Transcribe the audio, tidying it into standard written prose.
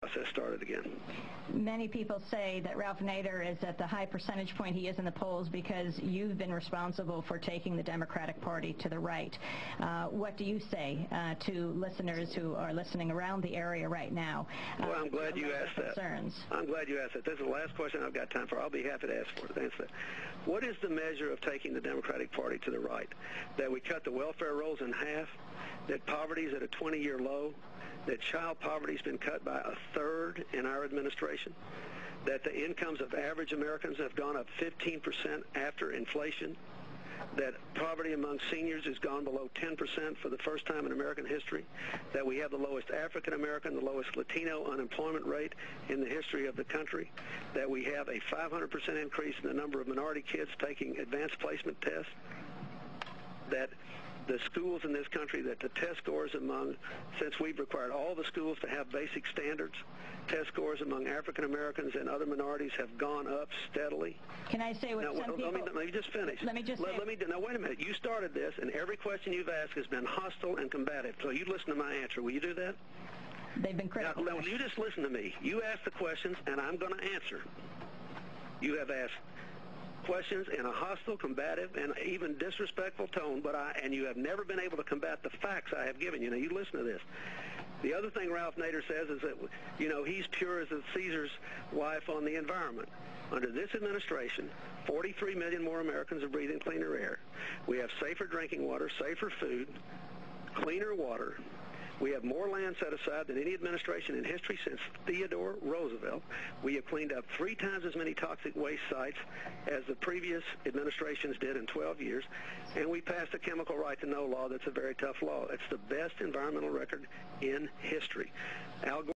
process started again. Many people say that Ralph Nader is at the high percentage point he is in the polls because you've been responsible for taking the Democratic Party to the right. What do you say to listeners who are listening around the area right now? Well, I'm glad you asked that. I'm glad you asked that. This is the last question I've got time for. I'll be happy to answer that. What is the measure of taking the Democratic Party to the right? That we cut the welfare rolls in half? That poverty is at a 20-year low? That child poverty has been cut by a third in our administration? That the incomes of average Americans have gone up 15% after inflation? That poverty among seniors has gone below 10% for the first time in American history? That we have the lowest African American, the lowest Latino unemployment rate in the history of the country? That we have a 500% increase in the number of minority kids taking advanced placement tests? That the schools in this country, that the test scores since we've required all the schools to have basic standards, test scores among African Americans and other minorities have gone up steadily. Can I say what some people... Let me just finish. Let me just say... Now, wait a minute. You started this, and every question you've asked has been hostile and combative. So you listen to my answer. Will you do that? They've been critical. Now, you just listen to me. You ask the questions, and I'm going to answer. You have asked questions in a hostile, combative, and even disrespectful tone, and you have never been able to combat the facts I have given you. Now, you listen to this. The other thing Ralph Nader says is that, he's pure as Caesar's wife on the environment. Under this administration, 43 million more Americans are breathing cleaner air. We have safer drinking water, safer food, cleaner water. We have more land set aside than any administration in history since Theodore Roosevelt. We have cleaned up 3 times as many toxic waste sites as the previous administrations did in 12 years. And we passed a chemical right to know law that's a very tough law. It's the best environmental record in history. Al Gore